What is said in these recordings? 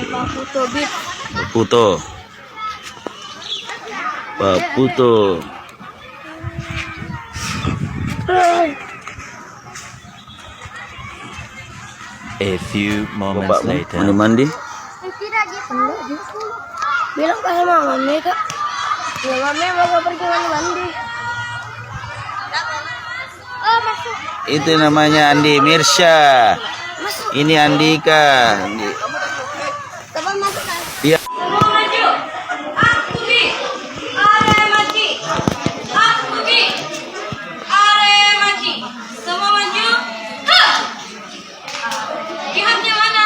Pak Puto Bib. Puto. Pak Puto. A few moments later. Mandi. Bilang ke sama mami kak. Ya mami mau pergi mandi. Oh masuk. Itu namanya Andi Mirsya. Ini Andika. Coba masuk kan. Iya. Semua maju. Aku bi. Are maju. Aku bi. Are maju. Semua maju. Lihatnya mana?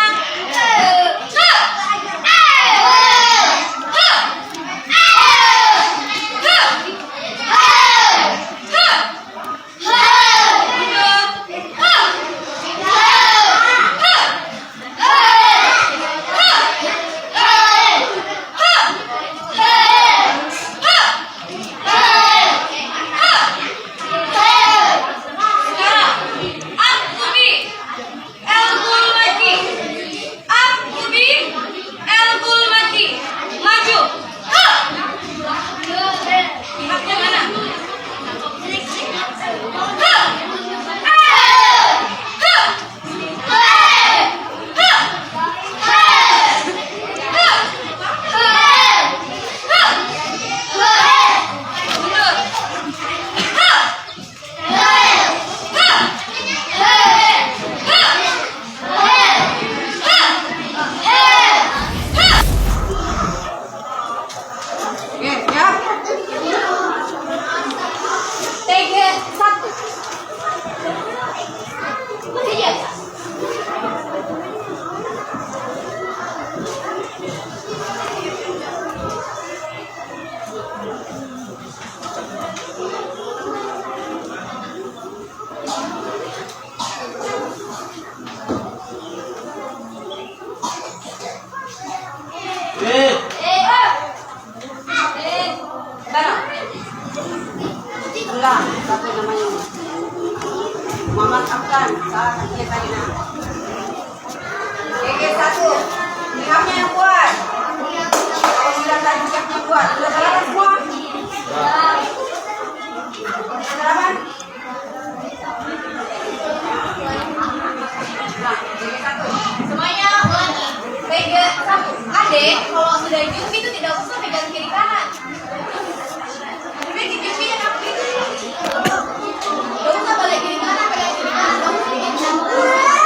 Memaafkan salah satunya tadi nak. Oke, satu. Lihatnya yang kuat. Kalau sudah tadi lihatnya kuat. Sudah sarapan semua? Sarapan? Nah, oke, satu. Semuanya pegang satu. Adek, kalau sudah jump itu tidak usah pegang kiri kanan. Pegang jump yang aku itu. Gak usah balik kiri kanan, pegang kiri kanan. Gak usah pegang satu.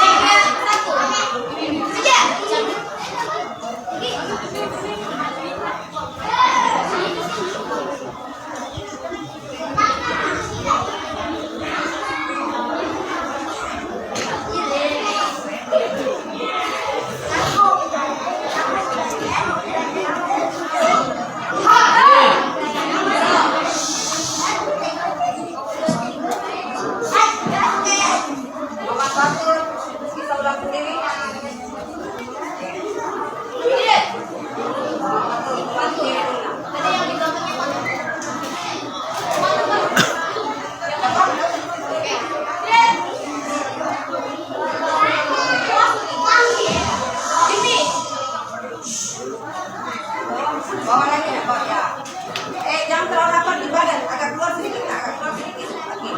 Pegang satu. Saja. Bisa ulang sendiri. Ada yang di belakangnya mana? Bawa lagi ya, bawa ya. Jangan terlalu rapat di badan, agak keluar sedikit, agak keluar sedikit. Lagi.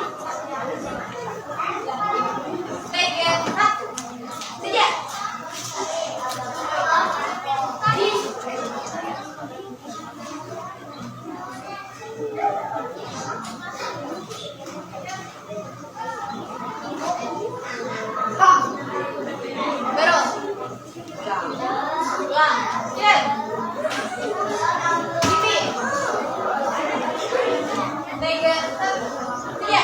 Saja. Terus. Ulang. Ya. Ini. Tiga. Saja.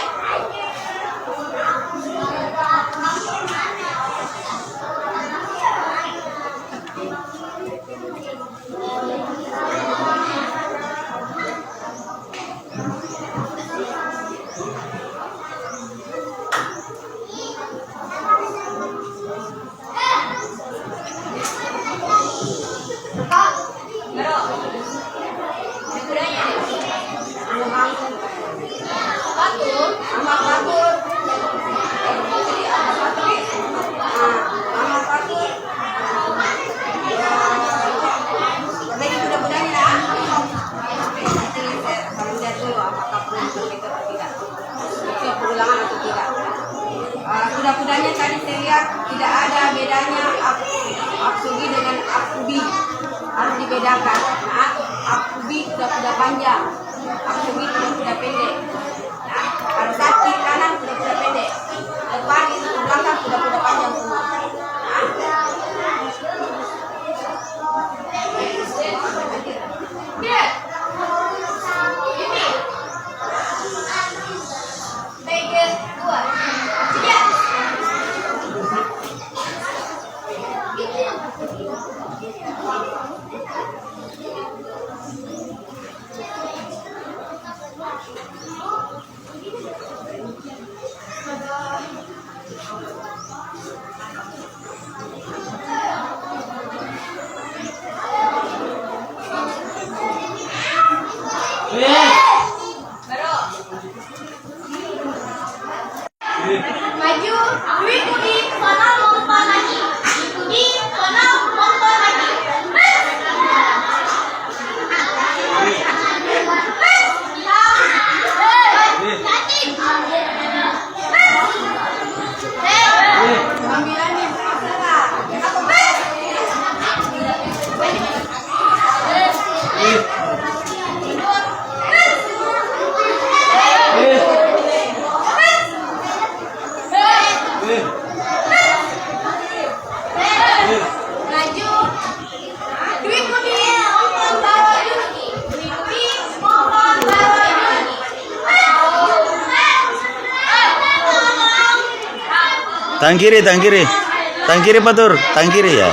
Patur. tidak ada bedanya Aksugi dengan Akubi. Harus dibedakan. Nah, Akubi sudah kuda panjang, Aksugi sudah kuda pendek. Nah, kalau saat kiri kanan sudah kuda pendek, depan itu belakang sudah kuda panjang semua. Nah, maju, ikuti, sana lompat lagi, ikuti, sana lompat lagi. Tangan kiri, tangan kiri. Tangan kiri Patur, tangan kiri ya.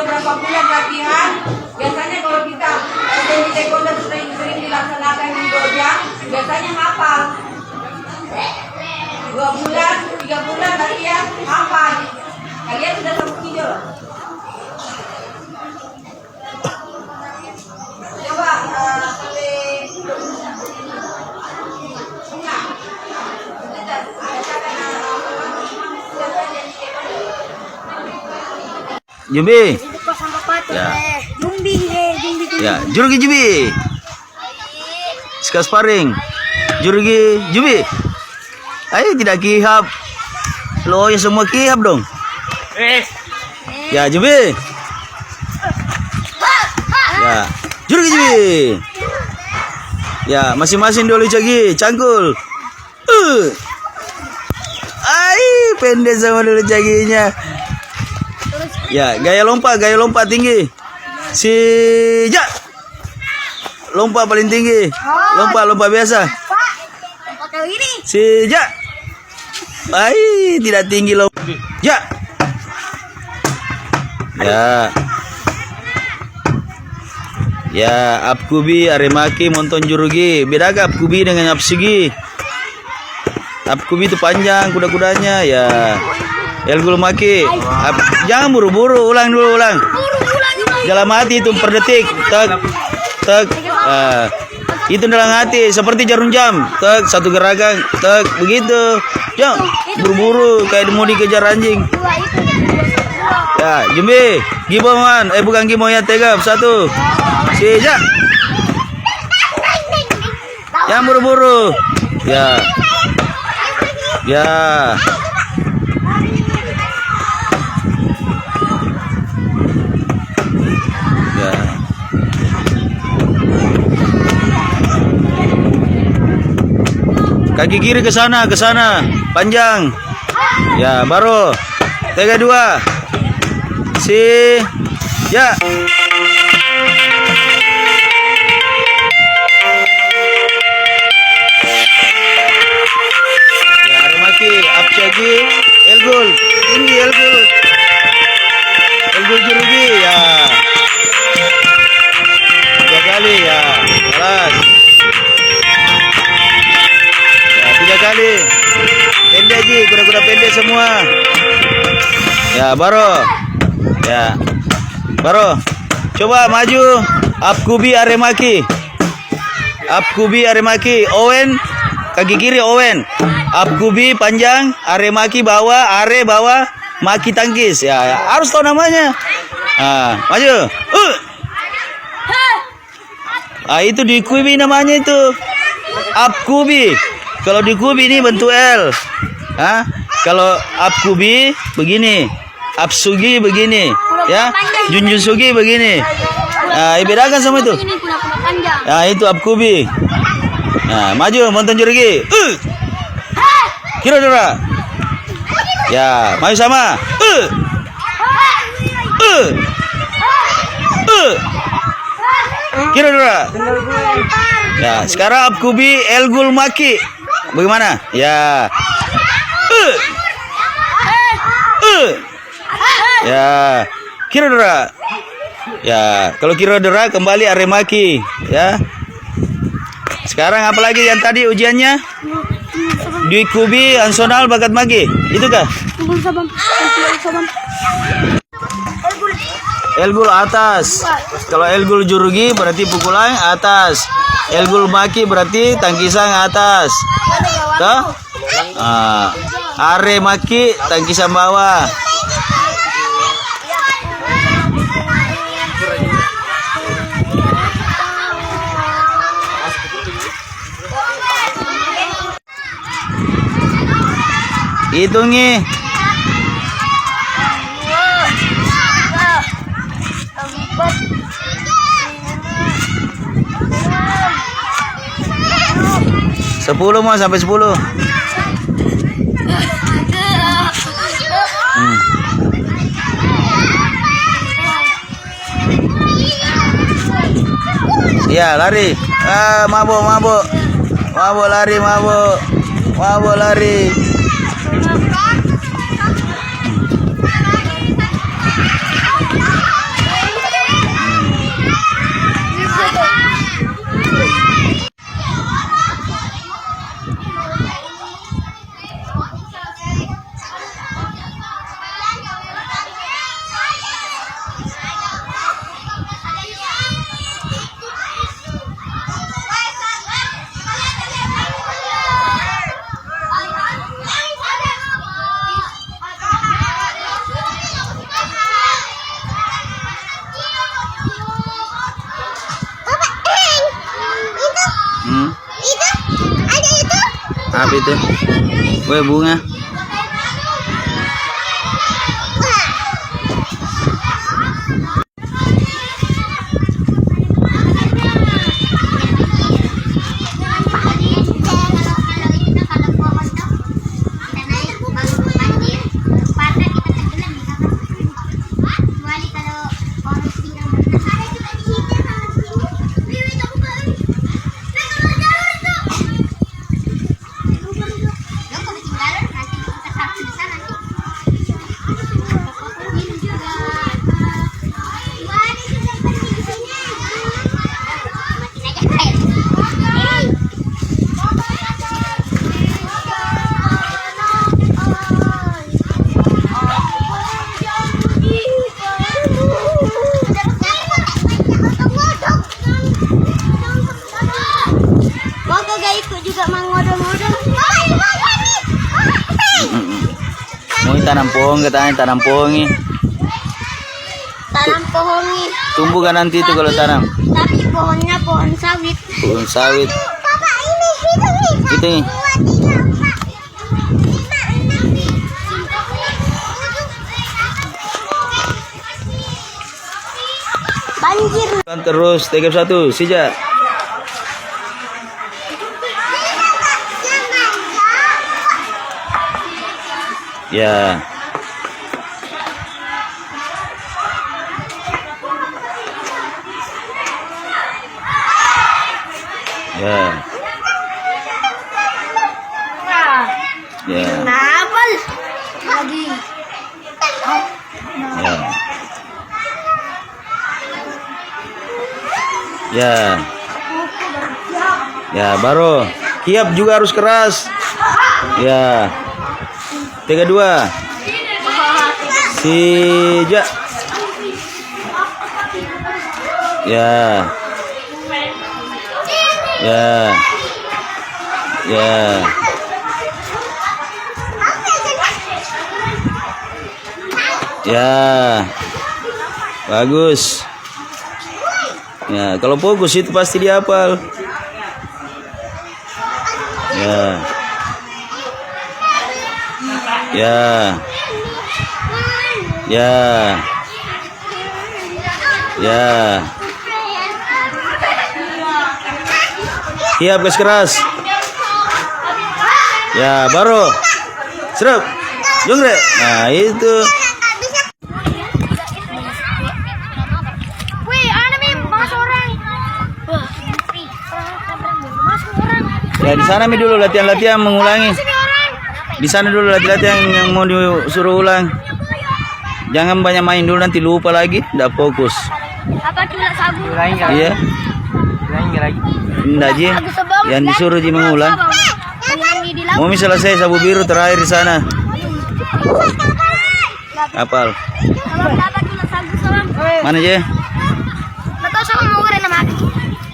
berapa bulan latihan. Biasanya kalau kita di taekwondo sering dilaksanakan di dojang, biasanya hafal. 2 bulan, 3 bulan latihan hafal. Kalian sudah sambut video loh. Coba sampai Jumbi. Itu kok sama patung Ya. Jumbi. Ya, Jurugi Jumbi. Sekarang sparring. Jurugi Jumbi. Ayo tidak kihap. Lo ya semua kihap dong. Ya, Jumbi. Ya, Jurugi Jumbi. Ya, masing-masing dulu lagi, cangkul. Pendek sama dulu caginya. Ya, gaya lompat tinggi. Sejak. Lompat paling tinggi. Lompat biasa. Pakai ini. Sejak. Tidak tinggi lompat. Ya. Ya. Ya, Apkubi, Aremaki, Monton Jurugi. Beda gak Apkubi dengan Apsugi? Apkubi itu panjang kuda-kudanya, ya. Elgul Maki. Jangan buru-buru, ulang. Dalam hati itu per detik. Tek. Itu dalam hati seperti jarum jam. Tek, satu gerakan. Tek, begitu. Jangan buru-buru kayak mau dikejar anjing. Ya, Jumbi, Giboman, bukan Gimo ya, tegap. 1. Sejak. Jangan buru-buru. Ya. Ya. Ya. Kaki kiri ke sana, panjang. Ya, baru. 3, 2. Ya. Apcagi, Elgul, tinggi Elgul Jurugi, ya. 3 kali, ya. Kelas. Ya, 3 kali. Pendek ji, kuda-kuda pendek semua. Ya, baru. Ya, baru. Coba maju. Apkubi Aremaki. Owen. Kaki kiri Owen. Apkubi panjang, Aremaki bawah, bawah, Maki tangkis. Ya, harus tahu namanya. Maju. Itu di Kubi namanya itu. Apkubi. Kalau di Kubi ini bentuk L. Kalau Apkubi begini. Apsugi begini. Ya. Junjusugi begini. Bedakan sama itu. Ini kuda-kuda panjang. Ya, itu Apkubi. Nah, maju Monton Jurugi. Kira dora. Ya, maju sama. Kira dora. Ya, sekarang Apkubi Elgul Maki. Bagaimana? Ya. Ya, kira dora. Ya, kalau kira dora kembali Aremaki, ya. Sekarang apalagi yang tadi ujiannya? Dwi Kubi, Ansonal, Bakat Magi. Itu kah? Elgul atas. Kalau Elgul Jurugi berarti pukulan atas. Elgul Maki berarti tangkisan atas. Tuh? Aremaki tangkisan bawah. Hitungi. Sepuluh mau sampai 10. Ya, lari. Mabuk lari, mabuk lari. Itu ada itu. Apa itu? Kue bunga. Mau tanam pohon katanya, tanam pohon. Tanam pohon nih. Tumbuh kan nanti itu kalau tanam. Tapi pohonnya pohon sawit. Pohon sawit. Papa ini nih. Itu nih. Banjir. Terus 31 sejak. Ya. Ya. Ya. Kenapa lagi? Ya. Ya. Ya, baru. Kiap juga harus keras. Ya. 32. Sejak. Ya. Ya. Ya. Ya. Bagus. Ya, kalau fokus itu pasti dihafal. Ya. Ya. Ya. Ya. Siap guys, keras. Ya, baru. Serap. Jongre. Nah, itu. Wih, ada nih masuk orang. Masuk orang. Ya, di sana mi dulu latihan-latihan mengulangi. Di sana dulu latihan yang mau disuruh ulang. Jangan banyak main dulu, nanti lupa lagi, tidak fokus. Apa cula sabu? Iya. Enggak Ji. Yang disuruh Ji mengulang. Mau selesai sabu biru terakhir di sana. Apal. Mana Ji? Betul sama mau goreng nama aku.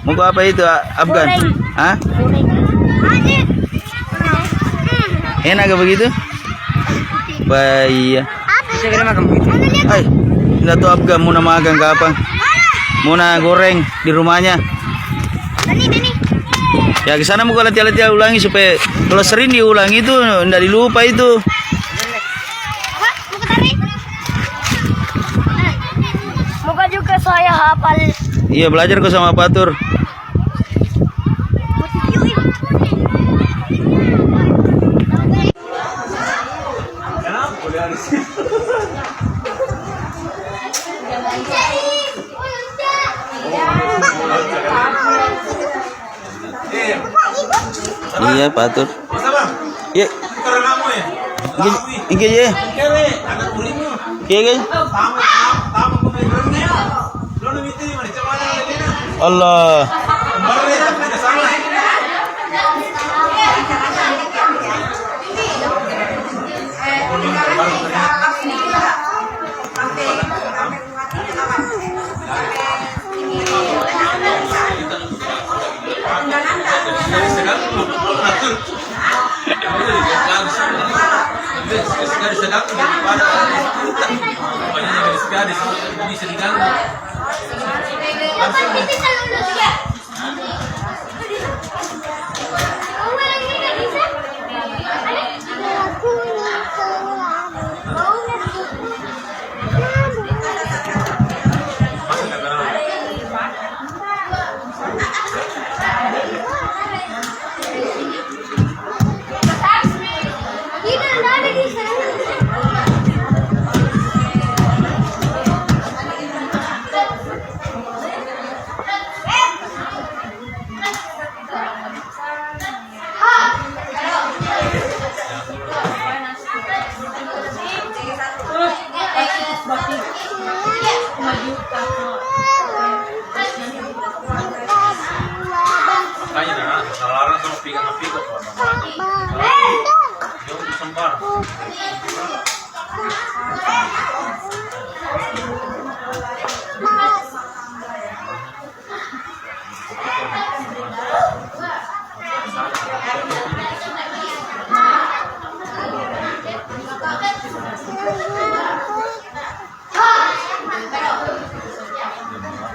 Mau ke apa itu? Afgan? Hah? Enak gak begitu? Baik. Hai, nggak tahu Afgan mau makan ke apa? Mau goreng di rumahnya. Ya ke sana mau latihan-latihan ulangi supaya kalau sering diulangi itu nggak dilupa itu. Moga juga saya hafal. Iya, belajar kok sama Patur. Iya, Patur. Iya. Iki ya. Iya, Allah.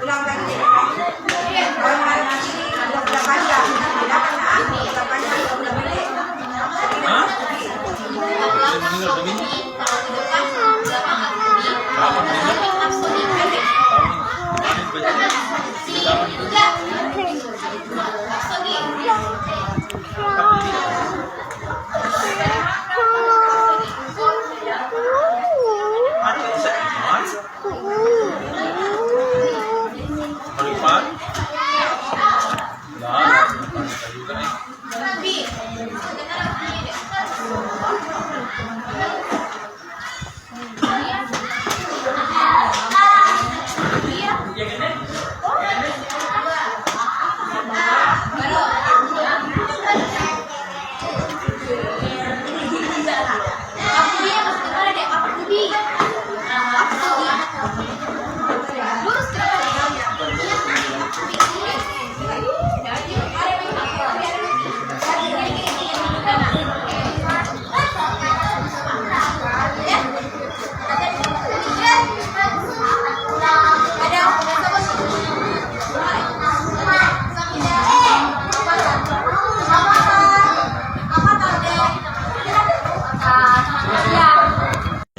Ulang lagi. Kalau lagi udah kuda panjang, bedakan kuda panjang sama kuda pendek.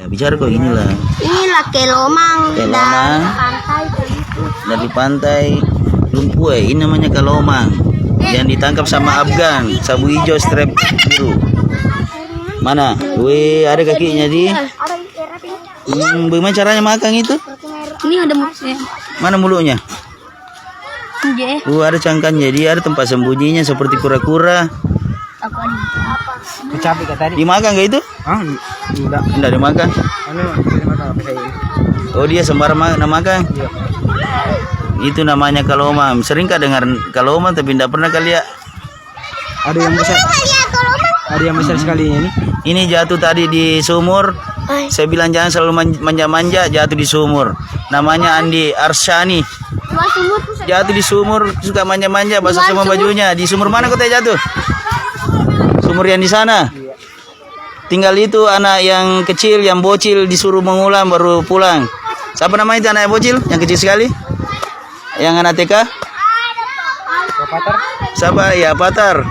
Bicara kok inilah. Inilah kelomang Kelomang. pantai begitu. Dari pantai Lumpuy, ini namanya kelomang. Yang ditangkap sama Afgan, sabu hijau strap biru. Mana? Wih, ada kakinya di. Bagaimana caranya makan itu? Ini ada mulutnya. Mana mulutnya? Ada cangkangnya, dia ada tempat sembunyinya seperti kura-kura. Apa nih? Kecapi kata tadi. Dimakan gak itu? Ah, enggak. Enggak dimakan. Anu, terima kasih. Oh, dia sembarang makan. Iya. Itu namanya kalomang. Sering kah dengar kalomang tapi tidak pernah kali ya. Ada yang besar. Ada yang besar sekali ini. Ini jatuh tadi di sumur. Saya bilang jangan selalu manja-manja, jatuh di sumur. Namanya Andi Arsyani. Jatuh di sumur, suka manja-manja, basah semua bajunya. Di sumur mana kota jatuh? Sumur yang di sana. Tinggal itu anak yang kecil, yang bocil disuruh mengulang baru pulang. Siapa namanya itu anak yang bocil, yang kecil sekali? Yang anak TK? Patar. Siapa? Ya Patar.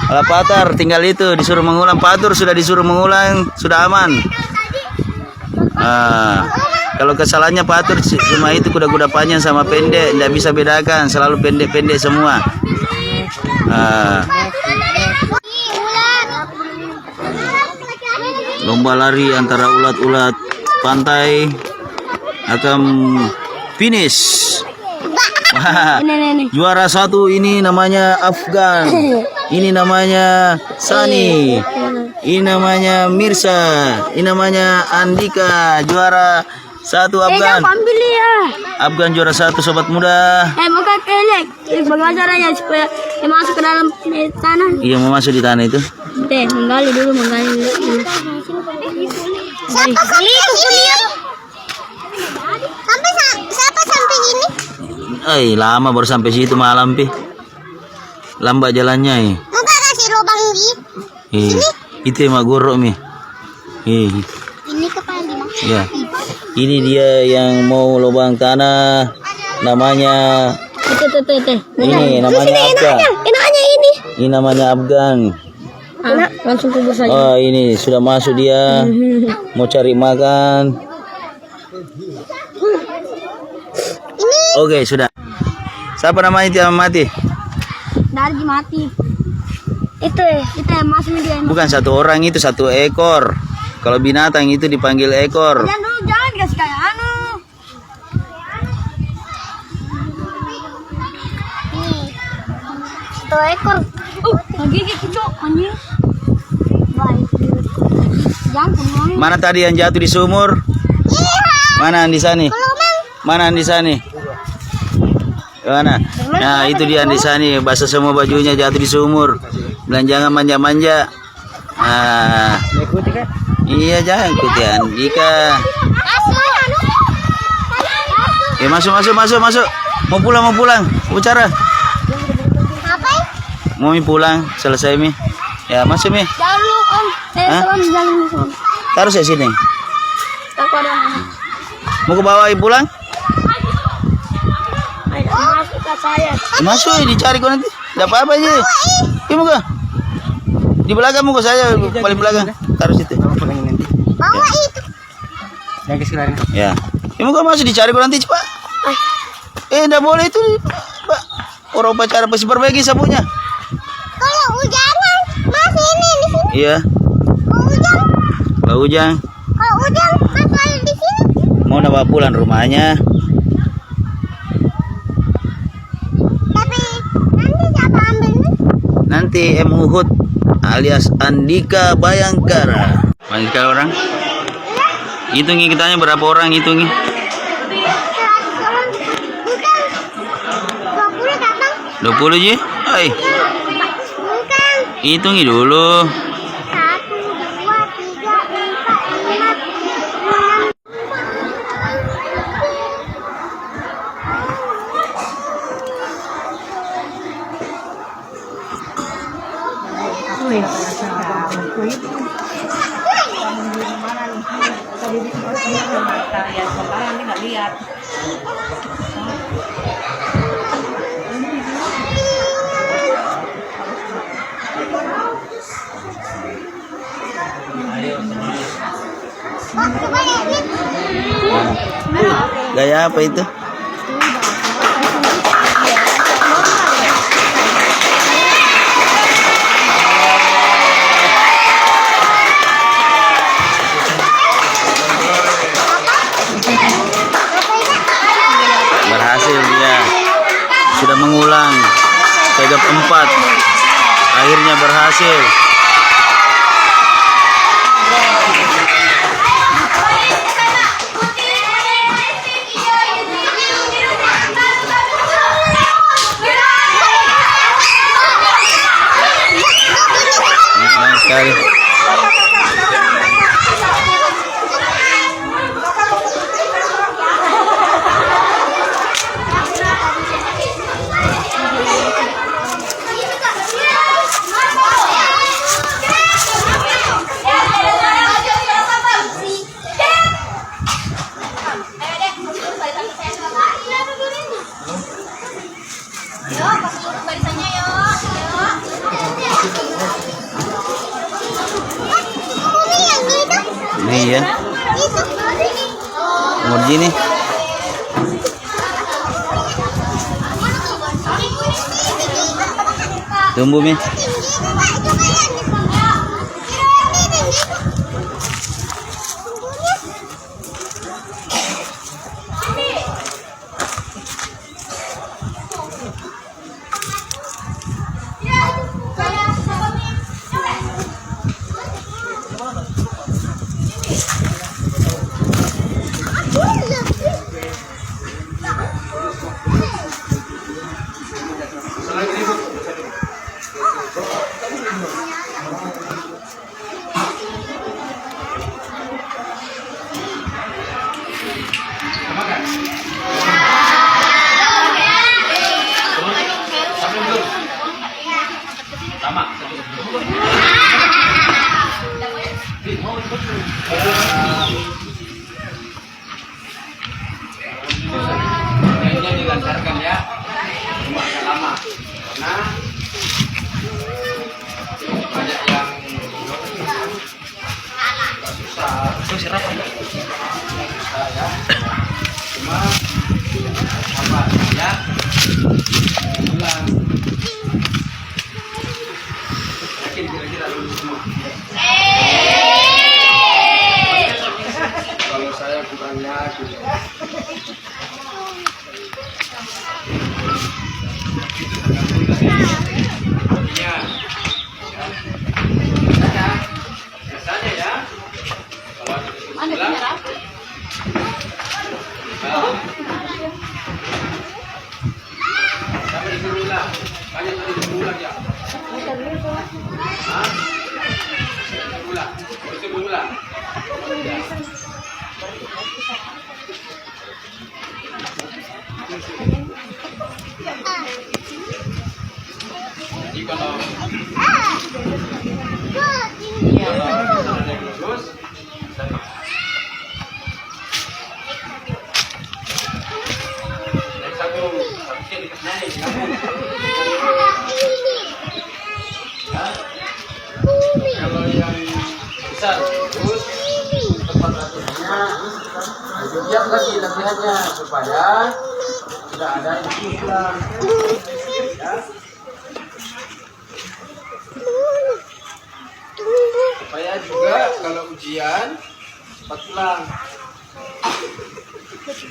Kalau Patar tinggal itu disuruh mengulang. Patur sudah disuruh mengulang, sudah aman. Kalau kesalahannya Patur cuma itu kuda-kuda panjang sama pendek, tidak bisa bedakan, selalu pendek-pendek semua. Lomba lari antara ulat-ulat pantai akan finish. Juara satu ini namanya Afgan, ini namanya Sani, ini namanya Mirsa, ini namanya Andika. Juara satu Afgan. Ambil ya. Afgan juara satu sobat muda. Maka kelek. Bagaimana caranya supaya masuk ke dalam tanah? Iya, mau masuk di tanah itu. Menggali dulu. Sampai ini? Lama baru sampai situ malam pi. Lambat jalannya. Maka kasih lubang di. Itu emang gorok mi. Ini kepala dimakan. Ya. Ini dia yang mau lubang tanah. Namanya. Ini namanya Afgan. Enaknya ini. Ini namanya Afgan. Langsung kubur saja. Oh, ini sudah masuk dia. Mau cari makan. Oke, sudah. Siapa namanya itu yang mati? Dargi mati. Itu yang masuk dia. Bukan satu orang, itu satu ekor. Kalau binatang itu dipanggil ekor. Jangan dikasih kayak anu. Nih. Satu ekor. Lagi kecok anjing. Jangan. Mana tadi yang jatuh di sumur? Mana Andi Sani? Mana Andi Sani? Mana? Nah, itu dia Andisa nih, basah semua bajunya, jatuh di sumur. Bilang jangan manja-manja. Nah, Ikuti kan? iya jangan ikuti Andika. Ya masuk. Mau pulang. Bicara. Mau pulang, selesai mi. Ya masuk mi. Jangan lu om. Hah? Jangan lu om. Taruh saya sini. Aku ada. Mau ke bawah pulang? Ayo masuk ke saya. Masuk, dicari kau nanti. Tidak apa-apa aja. Iya muka. Di belakang muka saya, paling belakang. Taruh situ. Pulang nanti. Bawa itu. Yang sekarang. Ya. Iya muka masuk, dicari kau nanti cepat. Tidak boleh itu, Pak. Orang pacara pasti perbaiki sabunnya. Kalau hujanan, mas ini di sini. Iya. Kalau hujan. Kalau hujan, mas ada di sini. Mau bawa pulang rumahnya. Tapi nanti siapa ambilnya? Nanti M Uhud alias Andika Bayangkara. Banyak sekali orang. Hitungi kitanya berapa orang hitungi. 100 orang. Bukan. 20 datang. 20 ji. Hai. Bukan. Hitungi dulu. 1, 2, 3, 4, 5, 6. Gaya apa itu? Berhasil dia. Sudah mengulang. Tegap 4. Akhirnya berhasil. Baik sekali. Ini ya. Nomor gini. Tumbuh mi. Jadi kalau lulus, satu harusnya dikasih kalau yang besar terus tempat latihannya lihat lagi latihannya supaya tidak ada yang pulang ya. Supaya juga kalau ujian cepat pulang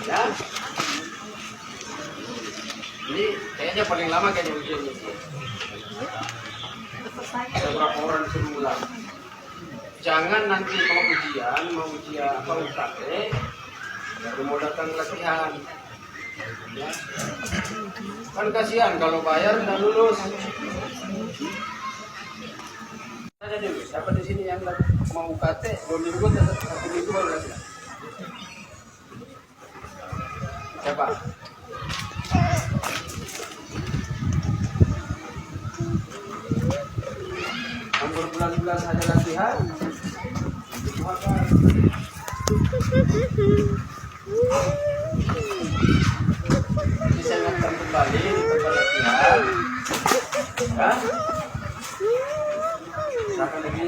ya. Ini kayaknya paling lama kayaknya ujiannya. Ada berapa orang disuruh ulang. Jangan nanti mau ujian apa UKT baru mau datang latihan ya. Kan kasihan kalau bayar dan lulus. Ada dulu siapa di sini yang mau UKT 2 minggu atau 1 minggu baru latihan? Siapa? Yang berbulan-bulan saja latihan. Bisa datang kembali di tempat latihan. Ya. Silakan lagi,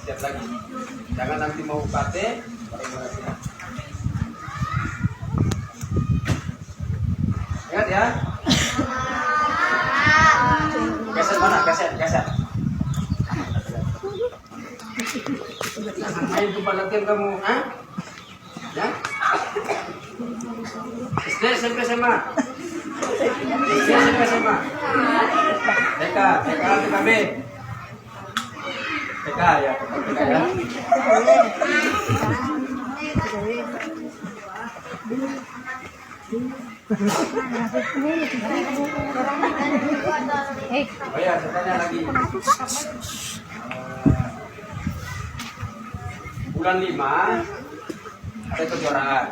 siap lagi. Jangan nanti mau UKT baru mau latihan. Ingat ya. Kaset mana? Kaset. Main tempat latihan kamu, ha? Ya? SD, SMP, SMA. SD, SMP, SMA. TK, TKB. TK ya, TK ya. Oh ya, saya tanya lagi. Bulan 5 ada kejuaraan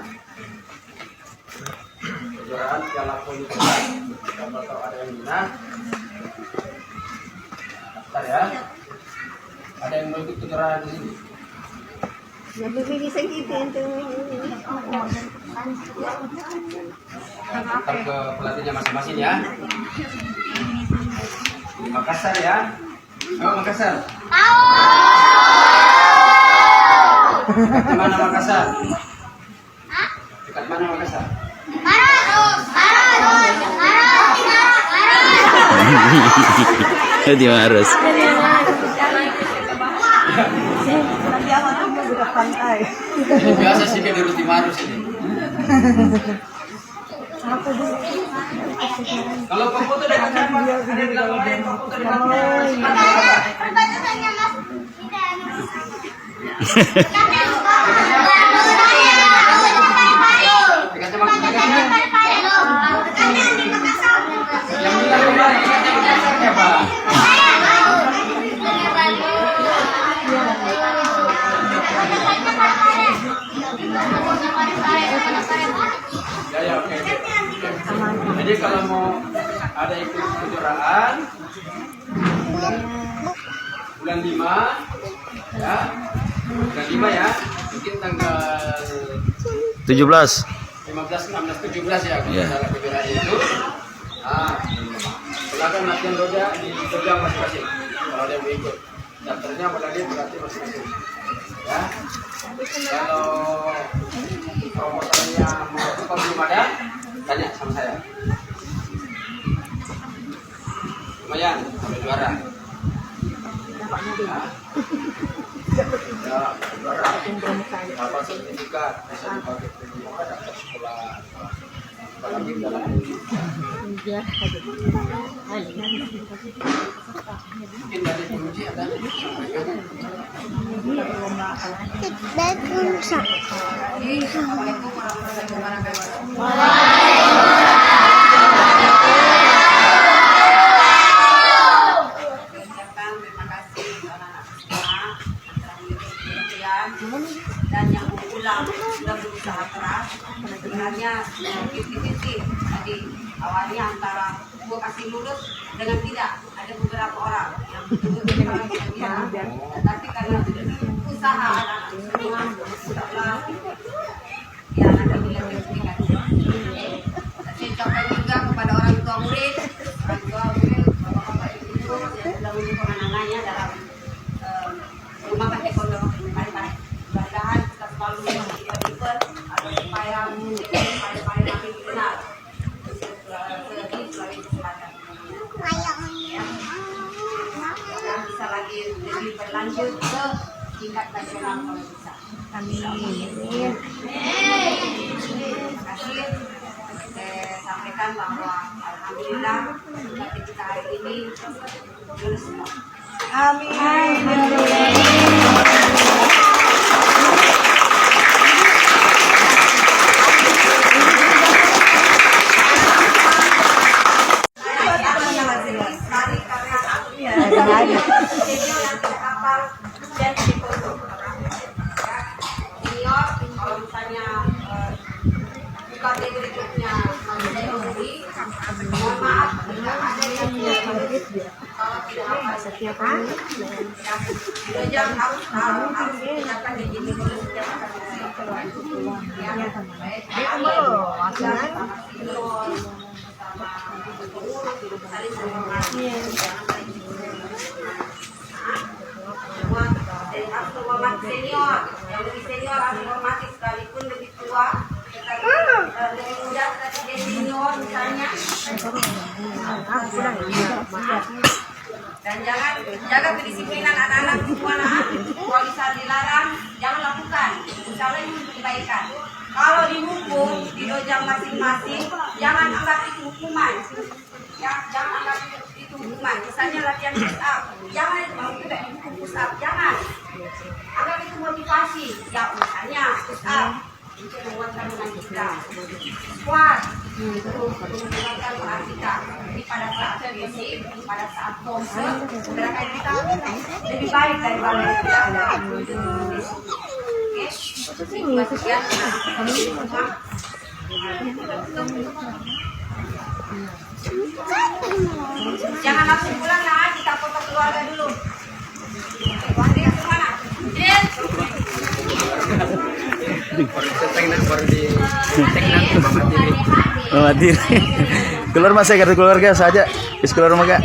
Piala Politika. Siapa tahu ada yang minat daftar ya. Ada yang mau ikut kejuaraan di sini? Daftar ke pelatihnya masing-masing ya. Di Makassar ya. Ayo Makassar. Dekat mana Makassar? Dekat mana Makassar? Di Maros. Biasa sih kayak di Ruti Maros ini. Kalau foto dekat siapa? Ada yang bilang lain foto Ya, oke. Jadi kalau mau ada ikut kejuaraan bulan 5 ya. Bulan 5 ya. Mungkin tanggal 17. 15, 16, 17 ya kalau salah kejuaraan itu. Silakan latihan roda di roda masing-masing. Kalau ada yang mau ikut. Daftarnya berarti masing-masing. Ya. Kalau promotornya mau belum ada, tanya sama saya. Lumayan, udah juara. Ya, juara. Apa sertifikat bisa dipakai di sekolah. Apalagi dalam mungkin dari penguji ada. Assalamualaikum warahmatullahi wabarakatuh. Terima kasih anak-anak semua dan yang mau pulang sudah berusaha keras. Sebenarnya 50-50 Jadi awalnya antara gua kasih lurus dengan tidak, ada beberapa orang yang betul-betul tidak, tapi karena usaha anak semua setelah ya nanti bila sertifikat. Saya ucapkan juga kepada orang tua murid, bapak-bapak ibu yang sudah mendukung anak-anaknya dalam mengembangkan ekonomi baik-baik. Mudah-mudahan kita selalu menjadi leader agar supaya makin dikenal Sulawesi Selatan. Dan bisa lagi lebih berlanjut ke tingkat nasional kalau bisa. Amin. Terima kasih. Saya sampaikan bahwa alhamdulillah batik kita hari ini lulus semua. Kalau misalnya bukan berikutnya mohon maaf jika ada yang kalau tidak apa setiap hari jangan harus mengucapkan izin dulu setiap senior, yang lebih senior harus hormati sekalipun lebih tua, lebih muda tapi dia senior misalnya. Dan jangan jaga kedisiplinan anak-anak semua. Kalau bisa dilarang, jangan lakukan. Insya Allah ini kebaikan. Kalau dihukum di dojang masing-masing, jangan anggap itu hukuman. Ya, jangan anggap itu hukuman. Misalnya latihan push up, jangan itu mau juga dihukum push up, jangan. Anggap itu motivasi. Ya, misalnya push up untuk membuat kandungan kita. Squat untuk menguatkan peran kita. Jadi pada saat fisik, pada saat pose, gerakan kita lebih baik daripada yang ada. Oke, terima kasih. Jangan langsung pulang lah, kita foto keluarga dulu. Wahdi ke mana? Mama Tiri. Keluar mas saya kartu keluarga saja. Is keluar rumah kak.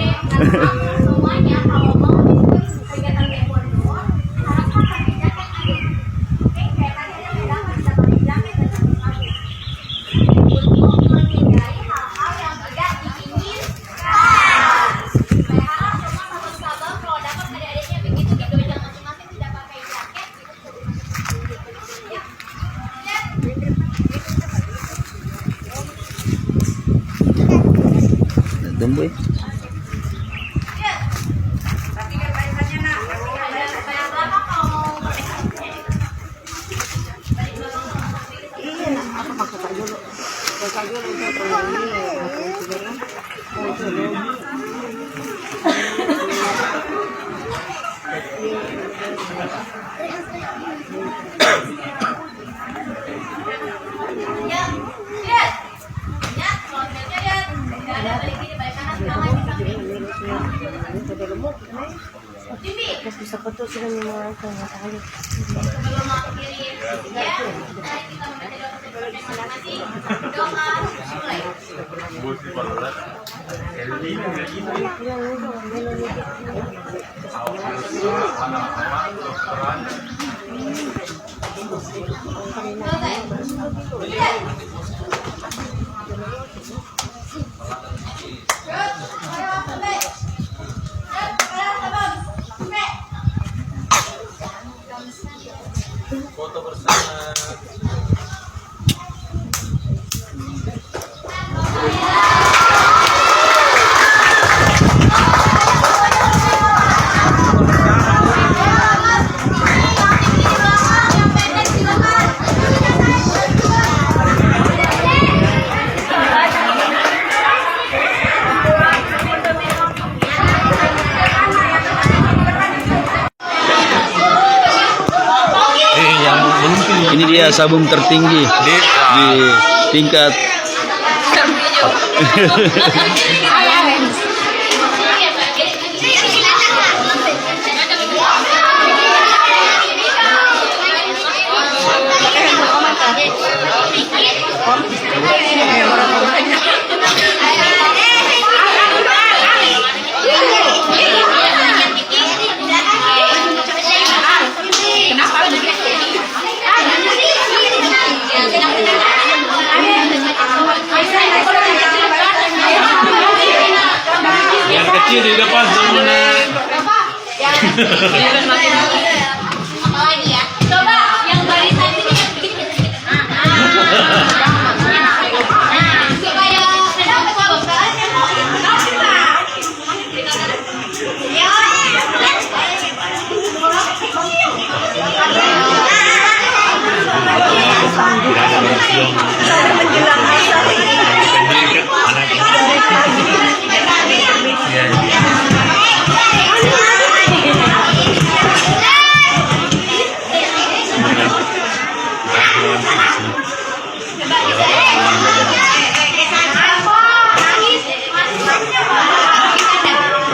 Tunggu. Bisa foto sudah memulai ke matahari. Sebelum mengakhiri ya, mari kita membaca doa masing-masing. Doa mulai. Foto bersama. Ini dia sabung tertinggi di tingkat Yang kecil di depan semuanya. Apalagi ya? Coba yang barisan ini yang begini. Supaya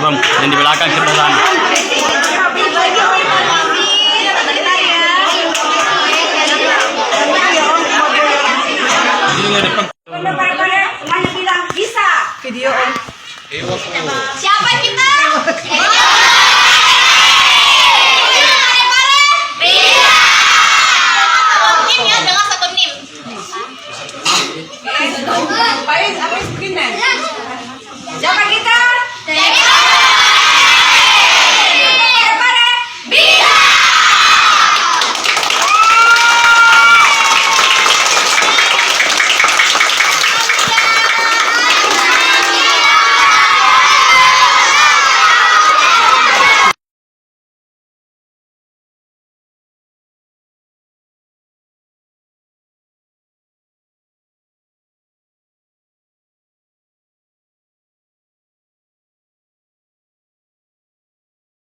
Bang, yang di belakang sebelah sana. Semuanya bilang bisa. Video om. siapa kita?